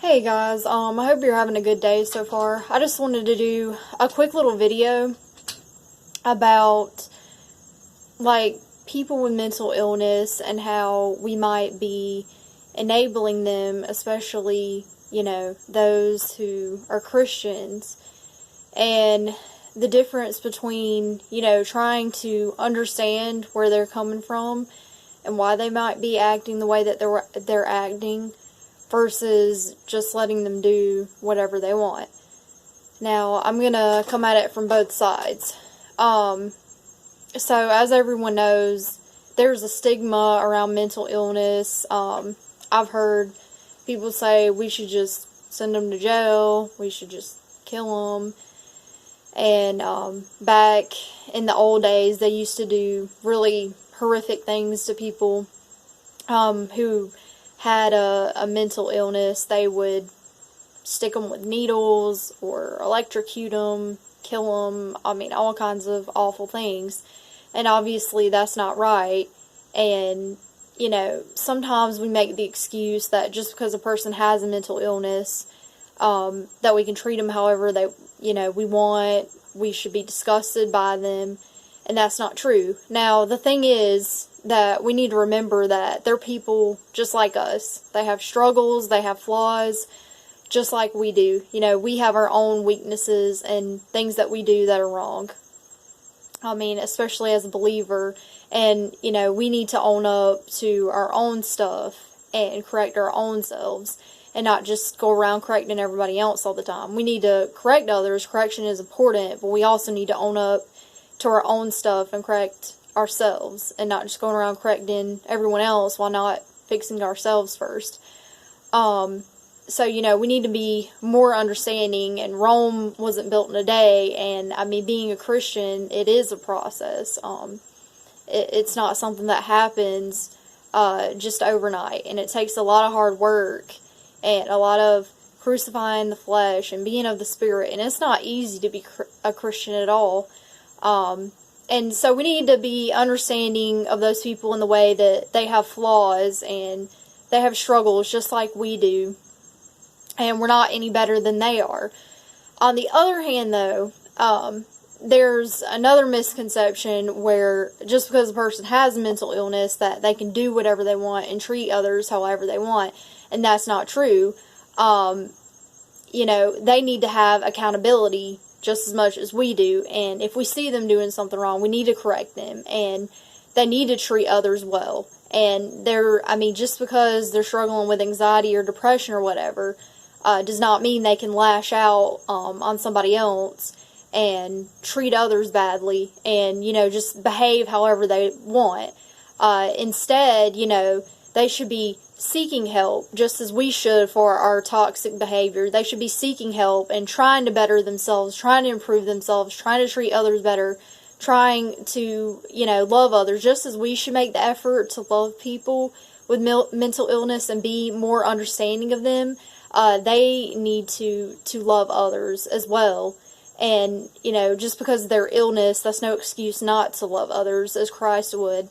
Hey guys, I hope you're having a good day so far. I just wanted to do a quick little video about people with mental illness and how we might be enabling them, especially, those who are Christians, and the difference between, trying to understand where they're coming from and why they might be acting the way that they're acting versus just letting them do whatever they want. Now, I'm going to come at it from both sides. So, as everyone knows, there's a stigma around mental illness. I've heard people say we should just send them to jail, we should just kill them. And back in the old days, they used to do really horrific things to people who had a mental illness. They would stick them with needles or electrocute them, kill them, all kinds of awful things. And obviously that's not right. And, sometimes we make the excuse that just because a person has a mental illness, that we can treat them however we want, we should be disgusted by them, and that's not true. Now, the thing is that we need to remember that they're people just like us. They have struggles, they have flaws, just like we do. We have our own weaknesses and things that we do that are wrong. Especially as a believer, and, we need to own up to our own stuff and correct our own selves and not just go around correcting everybody else all the time. We need to correct others. Correction is important, but we also need to own up to our own stuff and correct ourselves and not just going around correcting everyone else while not fixing ourselves first. So, we need to be more understanding, and Rome wasn't built in a day, and, being a Christian, it is a process. It's not something that happens just overnight, and it takes a lot of hard work and a lot of crucifying the flesh and being of the Spirit, and it's not easy to be a Christian at all. And so we need to be understanding of those people in the way that they have flaws and they have struggles just like we do. And we're not any better than they are. On the other hand, though, there's another misconception where just because a person has a mental illness that they can do whatever they want and treat others however they want. And that's not true. They need to have accountability just as much as we do. And if we see them doing something wrong, we need to correct them. And they need to treat others well. And just because they're struggling with anxiety or depression or whatever, does not mean they can lash out on somebody else and treat others badly and, just behave however they want. Instead, they should be seeking help just as we should for our toxic behavior. They should be seeking help and trying to better themselves, trying to improve themselves, trying to treat others better, trying to, love others, just as we should make the effort to love people with mental illness and be more understanding of them. They need to love others as well. And, just because of their illness, that's no excuse not to love others as Christ would.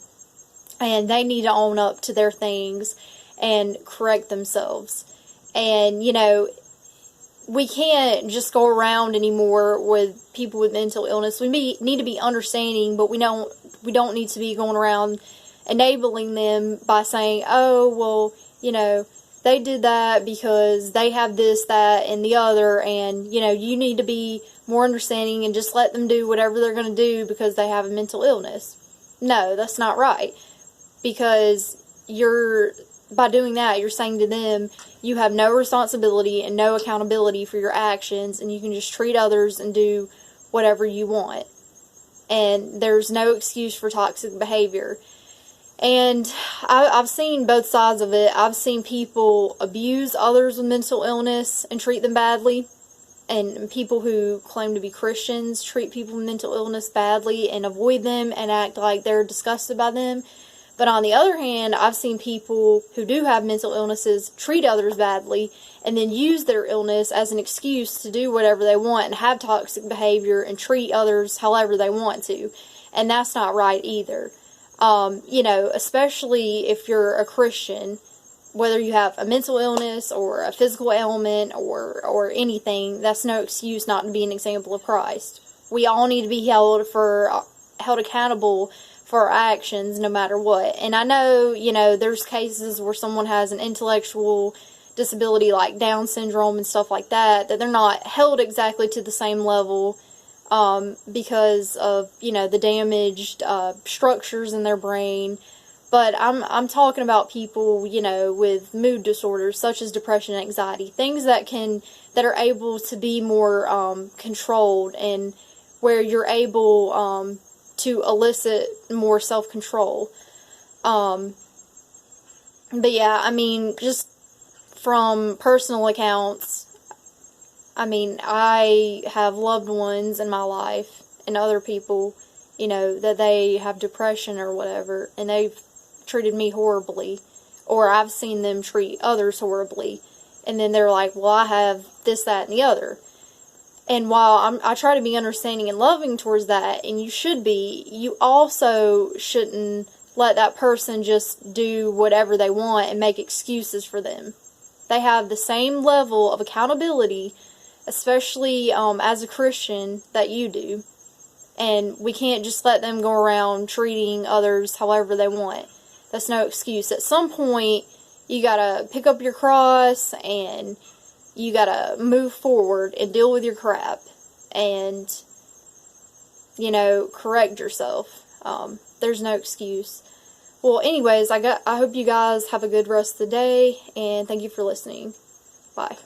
And they need to own up to their things and correct themselves. And, we can't just go around anymore with people with mental illness. We need to be understanding, but we don't need to be going around enabling them by saying, oh, well, they did that because they have this, that, and the other, and, you need to be more understanding and just let them do whatever they're going to do because they have a mental illness. No, that's not right. Because by doing that, you're saying to them, you have no responsibility and no accountability for your actions, and you can just treat others and do whatever you want. And there's no excuse for toxic behavior. And I've seen both sides of it. I've seen people abuse others with mental illness and treat them badly. And people who claim to be Christians treat people with mental illness badly and avoid them and act like they're disgusted by them. But on the other hand, I've seen people who do have mental illnesses treat others badly and then use their illness as an excuse to do whatever they want and have toxic behavior and treat others however they want to. And that's not right either. Especially if you're a Christian, whether you have a mental illness or a physical ailment or anything, that's no excuse not to be an example of Christ. We all need to be held accountable for our actions no matter what. And I know, there's cases where someone has an intellectual disability like Down syndrome and stuff like that they're not held exactly to the same level because of, the damaged structures in their brain. But I'm talking about people, with mood disorders such as depression and anxiety, things that are able to be more controlled, and where you're able to elicit more self-control. But yeah, I mean, just from personal accounts, I mean, I have loved ones in my life and other people, that they have depression or whatever, and they've treated me horribly, or I've seen them treat others horribly, and then they're like, well, I have this, that, and the other. And while I try to be understanding and loving towards that, and you should be, you also shouldn't let that person just do whatever they want and make excuses for them. They have the same level of accountability, especially as a Christian, that you do. And we can't just let them go around treating others however they want. That's no excuse. At some point, you gotta pick up your cross and you gotta move forward and deal with your crap and, correct yourself. There's no excuse. Well, anyways, I hope you guys have a good rest of the day, and thank you for listening. Bye.